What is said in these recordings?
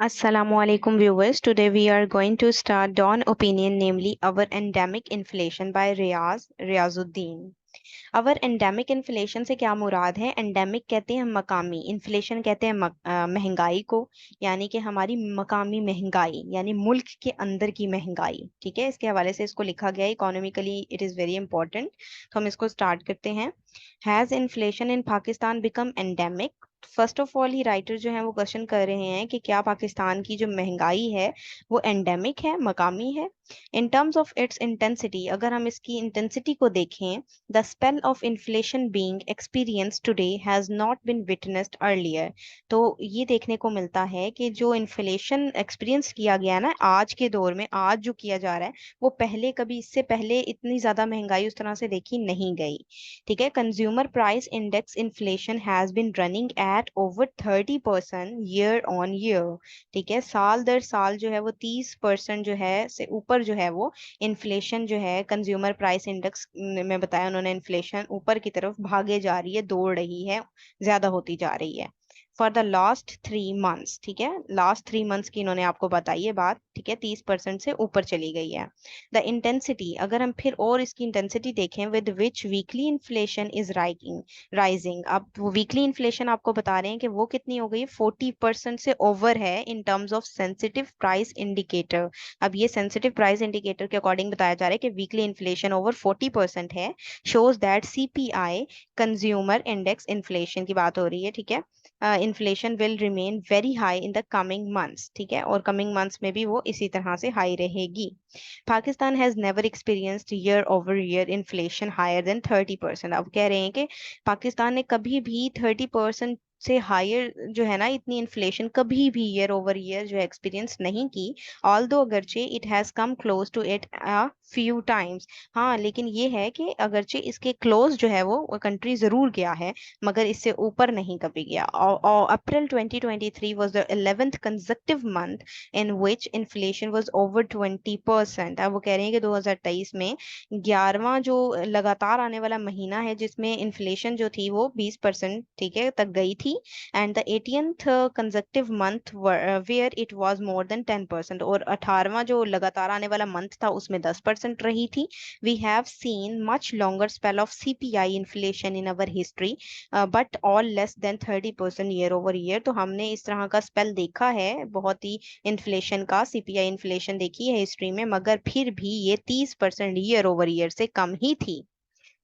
Assalamualaikum viewers. Today we are going to start Dawn Opinion, namely Our Endemic Inflation by Riazuddin. Our endemic inflation से क्या मुराद है? Endemic कहते हैं मकामी, inflation कहते हैं महंगाई को, यानी कि हमारी मकामी महंगाई यानी मुल्क के अंदर की महंगाई। ठीक है, इसके हवाले से इसको लिखा गया है, economically it is very important. तो हम इसको स्टार्ट करते हैं। Has inflation in Pakistan become endemic? First of all he writer जो है वो क्वेश्चन कर रहे हैं कि क्या पाकिस्तान की जो महंगाई है वो एंडेमिक है, मकामी है। In terms of its intensity, अगर हम इसकी इंटेंसिटी को देखें, the spell of inflation being experience today has not been witnessed earlier. तो ये देखने को मिलता है कि जो इन्फ्लेशन एक्सपीरियंस किया गया ना आज के दौर में, आज जो किया जा रहा है वो पहले कभी, इससे पहले इतनी ज्यादा महंगाई उस तरह से देखी नहीं गई। ठीक है, consumer price index inflation has been running at over 30% year on year. ठीक है, साल दर साल जो है वो 30% जो है से ऊपर जो है वो इन्फ्लेशन जो है, कंज्यूमर प्राइस इंडेक्स में बताया उन्होंने, इन्फ्लेशन ऊपर की तरफ भागे जा रही है, दौड़ रही है, ज्यादा होती जा रही है। फॉर द लास्ट 3 मंथ्स, ठीक है, लास्ट 3 मंथ्स की इन्होंने आपको बताई है बात। ठीक है, 30% से ऊपर चली गई है। द इंटेंसिटी, अगर हम फिर और इसकी इंटेंसिटी देखें, with which weekly inflation is rising. अब वो वीकली इन्फ्लेशन आपको बता रहे हैं कि वो कितनी हो गई, 40% से ओवर है in terms of sensitive price indicator. अब ये सेंसिटिव प्राइस इंडिकेटर के अकॉर्डिंग बताया जा रहा है कि वीकली इन्फ्लेशन ओवर 40% है। Shows that CPI, consumer index inflation की बात हो रही है। ठीक है, inflation will remain very high in the coming months. ठीक है, और कमिंग मंथ्स में भी वो इसी तरह से हाई रहेगी। Pakistan has never experienced year over year inflation higher than 30%। अब कह रहे हैं कि पाकिस्तान ने कभी भी 30% से हायर जो है ना, इतनी इन्फ्लेशन कभी भी ईयर ओवर ईयर जो है एक्सपीरियंस नहीं की। ऑल्दो अगरचे it has come close to it a few times. हाँ, लेकिन ये है कि अगरचे इसके क्लोज जो है वो कंट्री जरूर गया है, मगर इससे ऊपर नहीं कभी गया। और अप्रैल 2023 was the 11th consecutive month in which inflation was over 20%। अब वो कह रहे हैं कि 2023 में 11वां जो लगातार आने वाला महीना है जिसमें इन्फ्लेशन जो थी वो 20%, ठीक है, तक गई थी। And the 18th consecutive month where it was more than 10%, और 18वां जो लगातार आने वाला मंथ था उसमें 10% रही थी। We have seen much longer spell of CPI inflation in our history, but all less than 30% year over year. तो हमने इस तरह का स्पेल देखा है, बहुत ही इन्फ्लेशन का, सीपीआई इन्फ्लेशन देखी है हिस्ट्री में, मगर फिर भी ये 30% ईयर ओवर ईयर से कम ही थी।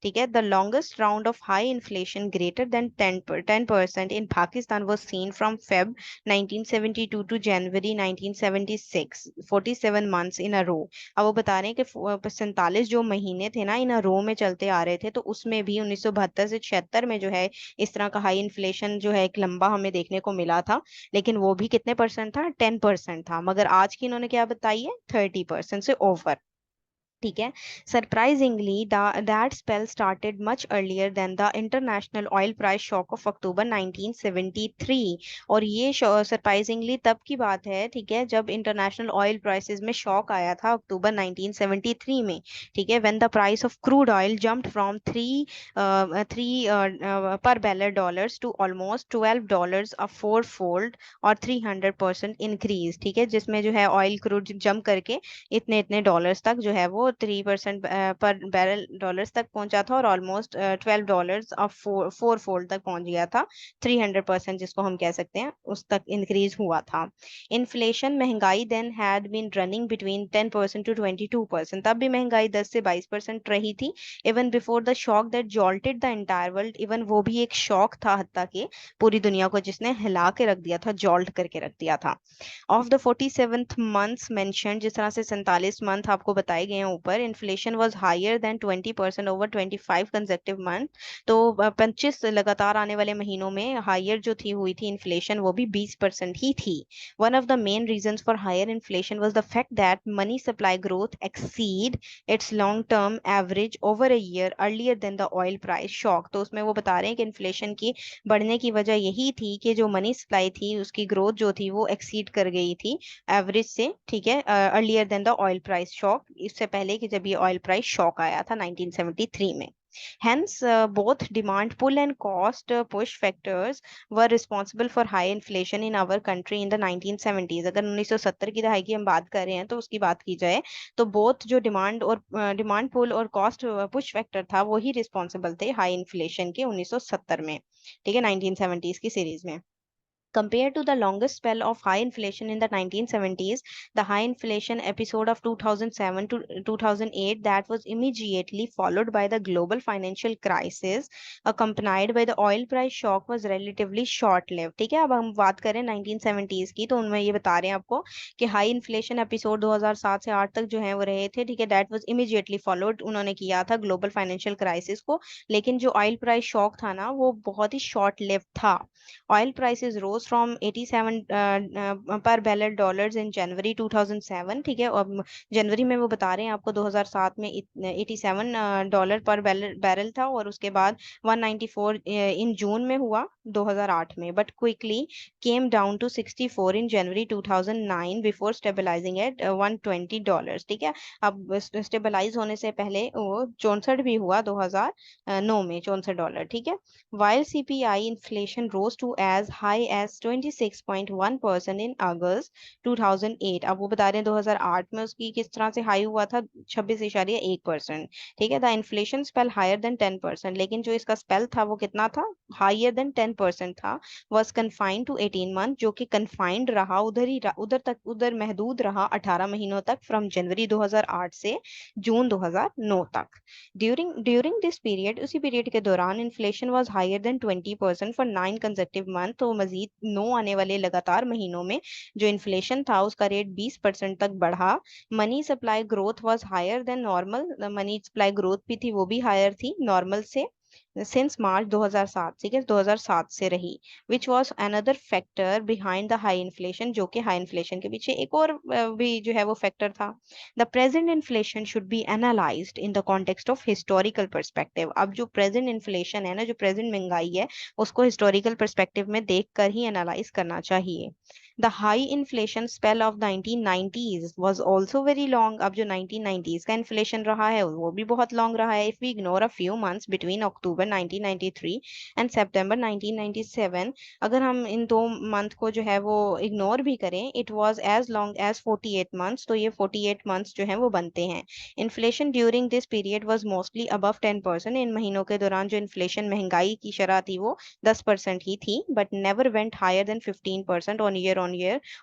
ठीक है, the longest round of high inflation greater than 10% in Pakistan was seen from Feb 1972 to January 1976, 47 months in a row. अब वो बता रहे हैं कि 47 जो महीने थे ना, इन अ रो में चलते आ रहे थे। तो उसमें भी 1972 से 76 में जो है इस तरह का हाई इन्फ्लेशन जो है एक लंबा हमें देखने को मिला था। लेकिन वो भी कितने परसेंट था, 10% था, मगर आज की इन्होंने क्या बताई है, 30% से ओवर। ठीक है, surprisingly that spell started much earlier than the international oil price shock of October 1973। और ये सरप्राइजिंगली तब की बात है, ठीक है, जब इंटरनेशनल ऑयल प्राइसेस में शॉक आया था अक्टूबर 1973 में। ठीक है, when the price of crude oil jumped from three per barrel dollars to almost $12, a four fold और 300% इंक्रीज। ठीक है, जिसमें जो है ऑयल क्रूड जंप करके इतने इतने डॉलर्स तक जो है वो 3% पर बैरल डॉलर्स तक पहुंचा था, और ऑलमोस्ट $12 और फोर फोल्ड तक पहुंच गया था। 300% जिसको हम कह सकते हैं उस तक इंक्रीज हुआ था। इन्फ्लेशन, महंगाई then had been running between 10% to 22%। तब भी महंगाई 10 से 22% रही थी। Even before the shock that jolted the entire world, even वो भी एक शॉक था हत्ता के पूरी दुनिया को, जिसने हिला के रख दिया था, जॉल्ट करके रख दिया था। Of the 47th months mention, जिस तरह से 47 मंथ आपको बताए गए हैं ऊपर, inflation was higher than 20% over 25 consecutive month. तो 25 लगातार आने वाले महीनों में हायर जो थी हुई थी इन्फ्लेशन, वो भी 20% ही थी। One of the main reasons for higher inflation was the fact that money supply growth exceed its long term average over a year earlier than the oil price shock. तो उसमें वो बता रहे हैं कि इन्फ्लेशन की बढ़ने की वजह यही थी कि जो मनी सप्लाई थी उसकी ग्रोथ जो थी वो एक्सीड कर गई थी एवरेज से। ठीक है, earlier than the oil price shock, इससे पहले कि जब ये ऑयल प्राइस शॉक आया था 1973 में। Hence, both demand pull and cost push factors were responsible for high inflation in our country in the 1970s. अगर 1970 की दहाई की हम बात कर रहे हैं तो उसकी बात की जाए तो बोथ जो डिमांड पुल और कॉस्ट पुश फैक्टर था वही रिस्पॉन्सिबल थे हाई इन्फ्लेशन के 1970 में, ठीक है, 1970s की सीरीज में. Compared to the longest spell of high inflation in the 1970s, the high inflation episode of 2007 to 2008 that was immediately followed by the global financial crisis, accompanied by the oil price shock, was relatively short-lived. ठीक है, अब हम बात करें 1970s की तो उनमें ये बता रहे हैं आपको कि हाई इन्फ्लेशन एपिसोड 2007 से 8 तक जो है वो रहे थे, ठीक है, दैट वाज इमीडिएटली फॉलोड, उन्होंने किया था ग्लोबल फाइनेंशियल क्राइसिस को. लेकिन जो ऑयल प्राइस शॉक था ना वो बहुत ही शॉर्ट लिव्ड था. Oil prices rose from 87 per barrel dollars in January 2007, ठीक है, अब जनवरी में वो बता रहे हैं आपको 2007 में 87 डॉलर पर बैरल था और उसके बाद 194 इन जून में हुआ 2008 में, but quickly came down to 64 in January 2009 before stabilising at $120, ठीक है. अब स्टेबलाइज होने से पहले वो 64 भी हुआ 2009 में, $64, ठीक है. While CPI inflation rose to as high as 26.1% in August 2008. अब वो बता रहे हैं 2008 में उसकी किस तरह से हाई हुआ था, 26.1%, ठीक है. The inflation spell higher than 10%, लेकिन जो इसका स्पेल था वो कितना था, हायर देन 10% था. वॉज कन्फाइंड टू 18 मंथ, जो कि कन्फाइंड रहा, उधर महदूद रहा 18 महीनों तक, फ्रॉम जनवरी 2008 से जून 2009 तक. ड्यूरिंग दिस पीरियड, उसी पीरियड के दौरान inflation was higher than 20% for 9 consecutive month. तो मजीद 9 आने वाले लगातार महीनों में जो इन्फ्लेशन था उसका रेट 20% तक बढ़ा. Money supply growth was higher than normal, money supply growth भी थी वो भी हायर थी नॉर्मल से सिंस मार्च 2007, ठीक है, 2007 से रही. Which was another factor behind the high inflation, जो कि हाई इन्फ्लेशन के पीछे एक और भी जो है वो फैक्टर था. The present inflation should be analysed in the context of historical perspective. अब जो प्रेजेंट इन्फ्लेशन है ना, जो प्रेजेंट महंगाई है, उसको हिस्टोरिकल परस्पेक्टिव में देख कर ही एनालाइज करना चाहिए. The high inflation spell of 1990s was also very long. अब जो 1990s का इन्फ्लेशन रहा है वो भी बहुत लॉन्ग रहा है. If we ignore a few months between October 1993 and September 1997, अगर हम इन 2 मंथ को जो है वो इग्नोर भी करें, it was as long as 48 months, तो ये 48 मंथ्स जो हैं वो बनते हैं. Inflation during this period was mostly above 10%. इन महीनों के दौरान जो इन्फ्लेशन महंगाई की शरह थी वो 10% ही थी, but never went higher than 15% on year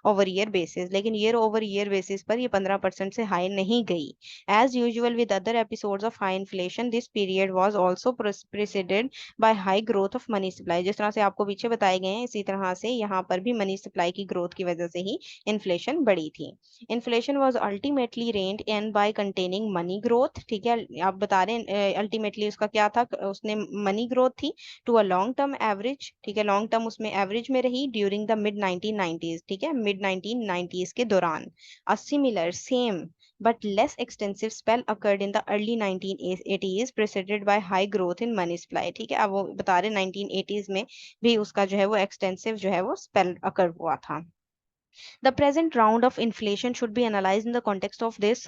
over year basis. लेकिन ईयर ओवर ईयर बेसिस पर ये 15% से हाई नहीं गई. As usual with other episodes of high inflation, this period was also preceded by high growth of money supply. जिस तरह से आपको पीछे बताए गए हैं इसी तरह से यहाँ पर भी मनी सप्लाई की ग्रोथ की वजह से ही इन्फ्लेशन बढ़ी थी. Inflation was ultimately rained in by containing money growth, ठीक है, आप बता रहे हैं अल्टीमेटली उसका क्या था, उसने मनी ग्रोथ थी to a long term average, ठीक है, लॉन्ग टर्म उसमें एवरेज में रही ड्यूरिंग द मिड 1990s, ठीक है, मिड 1990s के दौरान. A similar same but less extensive spell occurred in the early 1980s preceded by high growth in money supply. ठीक है, अब वो बता रहे 1980s में भी उसका जो है वो एक्सटेंसिव जो है वो स्पेल अकर हुआ था. The present round of inflation should be analyzed in the context of this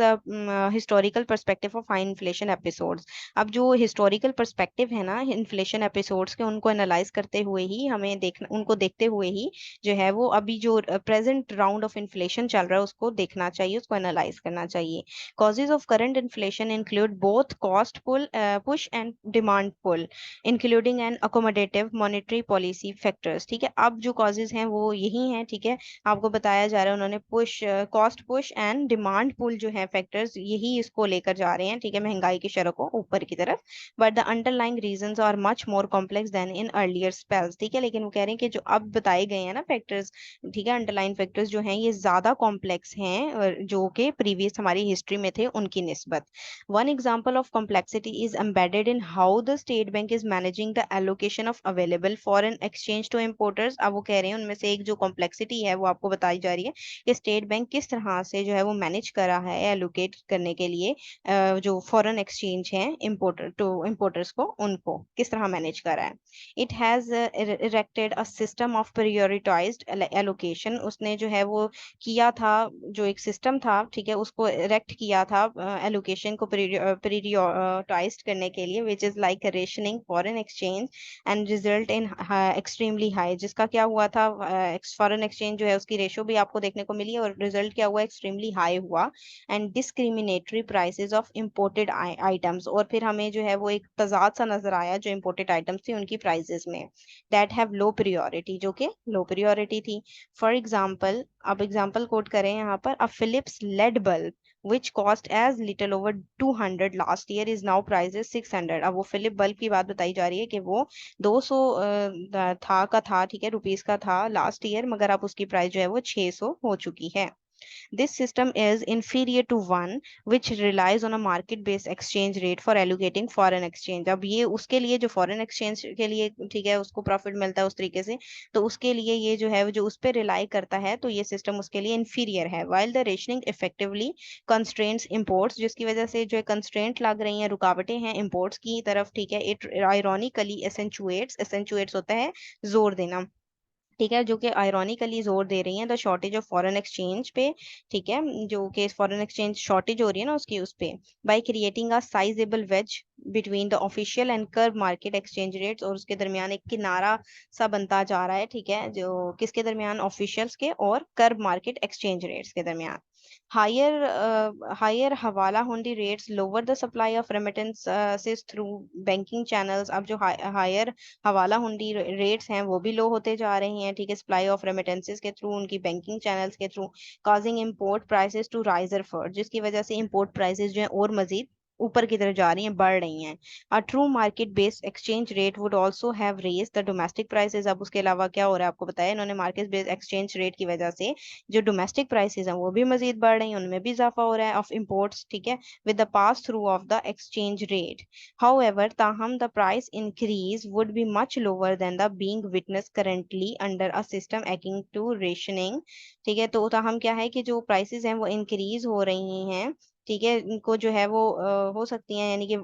historical perspective of high inflation episodes. अब जो historical perspective है ना inflation episodes के, उनको analyze करते हुए ही हमें देखना, उनको देखते हुए ही जो है वो अभी जो present round of inflation चल रहा है उसको देखना चाहिए, उसको analyze करना चाहिए. Causes of current inflation include both cost push and demand pull, including an accommodative monetary policy factors. ठीक है, अब जो causes हैं वो यही हैं, ठीक है, आपको बताया जा रहा है, उन्होंने push cost push and demand pull जो है फैक्टर्स यही इसको लेकर जा रहे हैं, ठीक है, महंगाई की शरह को ऊपर की तरफ. But the underlying reasons are much more complex than in earlier spells, ठीक है, लेकिन वो कह रहे हैं कि जो अब बताए गए हैं ना फैक्टर्स, ठीक है, अंडरलाइन फैक्टर्स जो हैं ये ज्यादा कॉम्प्लेक्स हैं जो कि प्रीवियस हमारी हिस्ट्री में थे उनकी निस्बत. One example of complexity is embedded in how the state bank is managing the allocation of available foreign exchange to importers. अब वो कह रहे हैं उनमें से एक जो कॉम्प्लेक्सिटी है वो आपको बताई जा रही है कि स्टेट बैंक किस तरह से जो है वो मैनेज कर रहा है एलोकेट करने के लिए जो फॉरेन एक्सचेंज है इम्पोर्टर टू इम्पोर्टर्स को, उनको किस तरह मैनेज कर रहा है। It has erected a system of prioritized allocation, उसने जो है वो किया था, जो एक सिस्टम था, ठीक है, उसको इरेक्ट किया था एलोकेशन को प्रियोरिटाइज्ड करने के लिए, which is like rationing foreign exchange and result in extremely high, जिसका क्या हुआ था, फॉरेन एक्सचेंज जो है उसकी रेशो भी आपको देखने को मिली और रिजल्ट क्या हुआ, एक्सट्रीमली हाई हुआ। And discriminatory prices of imported items, और फिर हमें जो है वो एक तजाद सा नजर आया जो इंपोर्टेड आइटम्स थी उनकी प्राइसेस में, दैट हैव लो प्रियोरिटी, जो कि लो प्रियोरिटी थी। फॉर एग्जाम्पल, अब एग्जाम्पल कोट करें यहाँ पर, a Philips LED bulb which cost as little over 200 last year is now prices 600। अब वो फिलिप बल्ब की बात बताई जा रही है कि वो 200 था का था, ठीक है, रुपीस का था लास्ट ईयर, मगर अब उसकी प्राइस जो है वो 600 हो चुकी है। This system is inferior to one which relies on a market-based exchange rate for allocating foreign exchange। अब ये उसके लिए जो foreign exchange के लिए, ठीक है, उसको प्रॉफिट मिलता है उस तरीके से, तो उसके लिए ये जो है जो उस पर रिलाई करता है, तो ये सिस्टम उसके लिए inferior है। While the rationing effectively constrains imports, जिसकी वजह से जो कंस्ट्रेंट लग रही हैं, रुकावटें हैं imports की तरफ, ठीक है, it ironically accentuates होता है जोर देना, ठीक है, जो कि आयरॉनिकली जोर दे रही हैं the shortage of foreign exchange पे, ठीक है, जो कि फॉरेन एक्सचेंज शॉर्टेज हो रही है ना उसकी, उस पे, by creating a sizeable wedge between the official and kerb market exchange rates, और उसके दरमियान एक किनारा सा बनता जा रहा है, ठीक है, जो किसके दरमियान, ऑफिशियल्स के और कर्व मार्केट एक्सचेंज रेट्स के दरमियान। हायर हवाला हुंडी rates lower the supply of remittances through banking channels. अब जो हायर हवाला हुंडी रेट्स हैं वो भी लो होते जा रही हैं, ठीक है, सप्लाई ऑफ रेमिटेंसेस के थ्रू, उनकी बैंकिंग चैनल्स के through, causing import prices to rise further, जिसकी वजह से इंपोर्ट प्राइसेस जो है और मजीद ऊपर की तरफ जा रही हैं, बढ़ रही हैं। A true market based exchange rate would also have raised the domestic prices. अब उसके अलावा क्या हो रहा है आपको बताया इन्होंने, मार्केट बेस्ड एक्सचेंज रेट की वजह से जो डोमेस्टिक प्राइसेस हैं वो भी मजीद बढ़ रही हैं, उनमें भी इजाफा हो रहा है ऑफ इम्पोर्ट्स, ठीक है, with the pass through of the exchange rate. However, taham the price increase would be much lower than the being witnessed currently under a system akin to rationing। ठीक है, तो ताहम क्या है कि जो प्राइसेस हैं वो इंक्रीज हो रही हैं, ठीक है, इनको जो है वो हो सकती हैं, यानी कि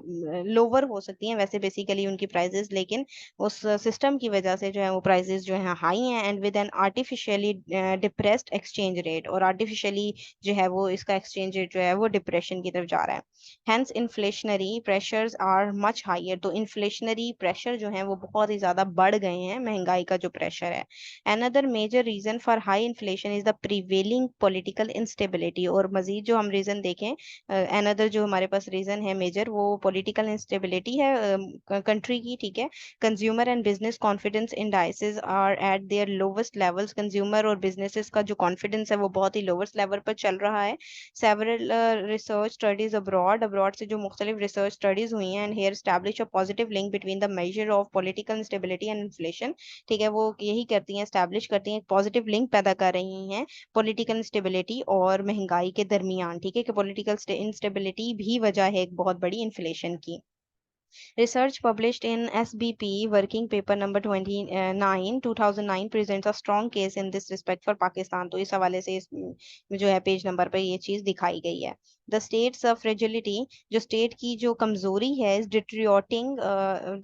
लोअर हो सकती हैं वैसे बेसिकली उनकी प्राइसेस, लेकिन उस सिस्टम की वजह से जो है वो प्राइसेस जो है हाई हैं, and with an artificially depressed exchange rate, और आर्टिफिशियली जो है वो इसका एक्सचेंज रेट जो है वो डिप्रेशन की तरफ जा रहा है। Hence inflationary pressures are much higher, तो इन्फ्लेशनरी प्रेशर जो है वो बहुत ही ज्यादा बढ़ गए हैं, महंगाई का जो प्रेशर है। Another major reason for high inflation is the prevailing political instability, और मजीद जो हम रीजन देखें, अनदर जो हमारे पास रीजन है मेजर, वो पॉलिटिकल इंस्टेबिलिटी है कंट्री की, ठीक है। Consumer and business confidence indices are at their lowest levels, consumer और बिजनेसेस का जो कॉन्फिडेंस है वो बहुत ही लोवेस्ट लेवल पर चल रहा है। Several research studies abroad, abroad से जो मुख्तलिफ रिसर्च स्टडीज हुई हैं, and have established a positive link between the measure of political instability and inflation, ठीक है, वो यही करती हैं, स्टैब्लिश करती हैं, एक पॉजिटिव लिंक पैदा कर रही हैं पॉलिटिकल इंस्टेबिलिटी और महंगाई के दरमियान, ठीक है, कि पॉलिटिकल इंस्टेबिलिटी भी वजह है एक बहुत बड़ी इन्फ्लेशन की। Research published in SBP Working Paper number 29 2009 presents a strong case in this respect for Pakistan। तो इस हवाले से इस जो है पेज नंबर पे ये चीज दिखाई गई है। द स्टेट्स ऑफ फ्रेजिलिटी, जो स्टेट की जो कमजोरी है, इस डिट्रियोटिंग,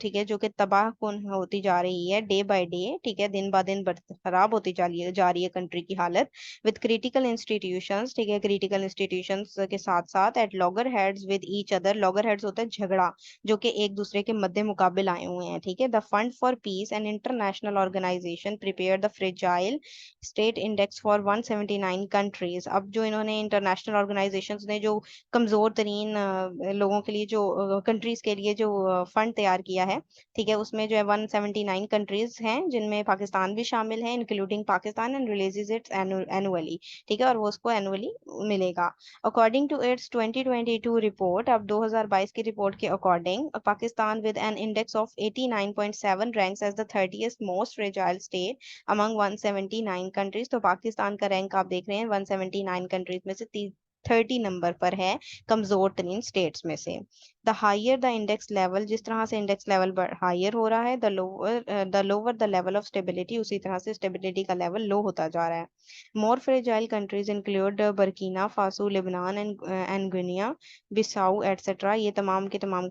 ठीक है, जो कि तबाह कुन होती जा रही है डे बाय डे, ठीक है, दिन ब दिन खराब होती जा रही है कंट्री की हालत, विद क्रिटिकल इंस्टीट्यूशंस, ठीक है, क्रिटिकल इंस्टीट्यूशंस के साथ साथ at loggerheads with each other, loggerheads होता है झगड़ा, जो कि एक दूसरे के मद्दे मुकाबिल आए हुए हैं, ठीक है। The Fund for Peace and international organization prepare the fragile state index for 179 countries. अब जो इन्होंने इंटरनेशनल ऑर्गेनाइजेशंस ने जो कमजोर तरीन लोगों के लिए, जो कंट्रीज के लिए जो फंड तैयार किया है, ठीक है, उसमें जो है 179 कंट्रीज हैं जिनमें पाकिस्तान भी शामिल है, including Pakistan, and releases its annually, ठीक है, और वो उसको एनुअली मिलेगा। According to its 2022 report, अब 2022 की रिपोर्ट के according, Pakistan with an index of 89.7 ranks as the 30th most fragile state among 179 countries। तो पाकिस्तान का रैंक आप देख रहे हैं 179 कंट्रीज में से 30 नंबर पर है कमजोर तरीन स्टेट्स में से। The higher the index level, जिस तरह से इंडेक्स लेवल हायर हो रहा है, the lower the level of stability, उसी तरह से स्टेबिलिटी का लेवल लो होता जा रहा है। More fragile countries include Burkina Faso, Lebanon and Guinea Bissau etcetera. ये तमाम के तमाम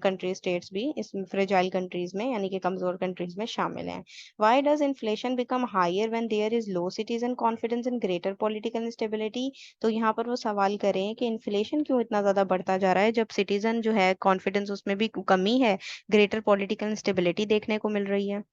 कंट्री स्टेट्स भी इस फ्रेजाइल कंट्रीज में यानी कि कमजोर कंट्रीज में शामिल हैं। Why does inflation become higher when there is low citizen confidence and greater political instability? तो यहाँ पर वो सवाल करें कि इन्फ्लेशन क्यों इतना ज्यादा बढ़ता जा रहा है जब सिटीजन जो है कॉन्फिडेंस उसमें भी कमी है, ग्रेटर पॉलिटिकल इंस्टेबिलिटी देखने को मिल रही है।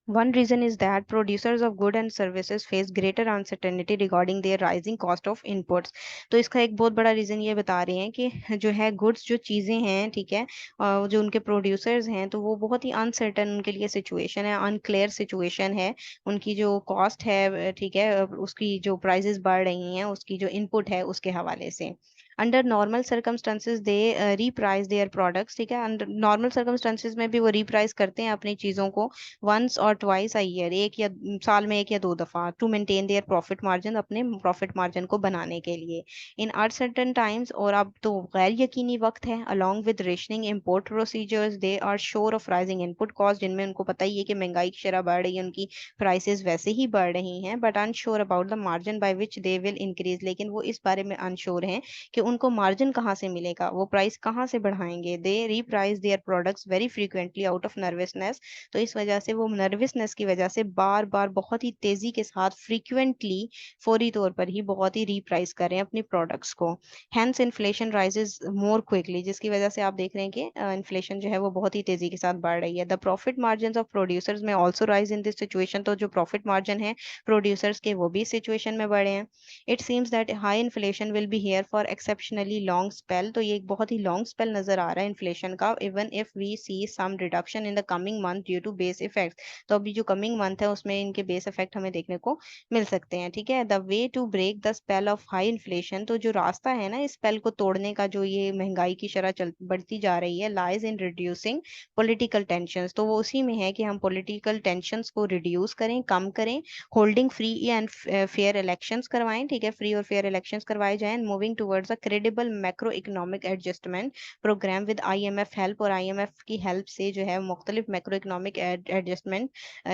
One reason is that producers of goods and services face greater uncertainty regarding their rising cost of inputs। तो इसका एक बहुत बड़ा रीजन ये बता रहे हैं कि जो है गुड्स जो चीजें हैं, ठीक है, जो उनके प्रोड्यूसर्स हैं तो वो बहुत ही अनसर्टन उनके लिए सिचुएशन है, अनक्लियर सिचुएशन है। उनकी जो कॉस्ट है, ठीक है, उसकी जो प्राइसेस बढ़ रही हैं, उसकी जो इनपुट है उसके हवाले से। Under normal circumstances they reprice their products, ठीक है, अंडर नॉर्मल सर्कमस्टांसिस में भी वो रीप्राइस करते हैं अपनी चीज़ों को वंस और ट्वाइस अ ईयर, एक या साल में एक या दो दफा, to maintain their profit margin, अपने प्रॉफिट मार्जिन को बनाने के लिए। इन अनसर्टेन टाइम्स, और अब तो गैर यकीनी वक्त है, along with rationing import procedures they are sure of rising input cost, जिनमें उनको पता ही है कि महंगाई की शरह बढ़ रही है, उनकी प्राइसेस वैसे ही बढ़ रही हैं, but unsure about the margin by which they will increase. लेकिन वो इस बारे में अनश्योर हैं कि उनको मार्जिन कहाँ से मिलेगा, वो प्राइस कहाँ से बढ़ाएंगे। They reprice their products very frequently out of nervousness. तो इस वजह से वो नर्वसनेस की वजह से बार बार बहुत ही तेजी के साथ फ्रीक्वेंटली, फौरी तौर पर ही बहुत ही रीप्राइस कर रहे हैं अपनी प्रोडक्ट्स को। Hence inflation rises more quickly, जिसकी वजह से आप देख रहे हैं कि इन्फ्लेशन जो है वो बहुत ही तेजी के साथ बढ़ रही है। The profit margin of producers में also rise in this situation. तो जो प्रॉफिट मार्जिन है प्रोड्यूसर्स के वो भी सिचुएशन में बढ़े हैं। It seems that high inflation will be here for exceptionally long spell. तो ये एक बहुत ही लॉन्ग स्पेल नजर आ रहा है इन्फ्लेशन का, even if we see some reduction in the coming month due to base effect. तो अभी जो कमिंग मंथ है उसमें इनके बेस इफेक्ट हमें देखने को मिल सकते हैं, ठीक है। The way to break the spell of high inflation, तो जो रास्ता है ना इस स्पेल को तोड़ने का, जो ये महंगाई की शरह चल बढ़ती जा रही है, lies in reducing political tensions. तो वो उसी में है कि हम पॉलिटिकल टेंशंस को रिड्यूस करें, कम करें, holding free and fair elections करवाएं, ठीक है, फ्री और फेयर इलेक्शंस करवाए जाएं, moving towards a credible macroeconomic adjustment programme with IMF help. और आईएमएफ की हेल्प से जो है मुख्तलिफ मैक्रो इकोनॉमिक एडजस्टमेंट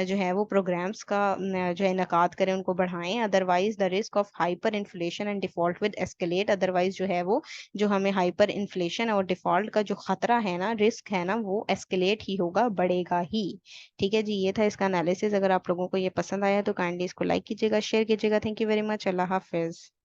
जो है वो प्रोग्राम्स का जो है इनकाद करें, उनको बढ़ाएं। Otherwise the risk of hyper inflation and default with escalate. Otherwise जो है वो जो हमें हाइपर इन्फ्लेशन और डिफॉल्ट का जो खतरा है ना, रिस्क है ना, वो एस्केलेट ही होगा, बढ़ेगा ही। ठीक है जी, ये था इसका एनालिसिस। अगर आप लोगों को ये पसंद आया तो काइंडली इसको लाइक कीजिएगा, शेयर कीजिएगा। Thank you very much. Allah Hafiz.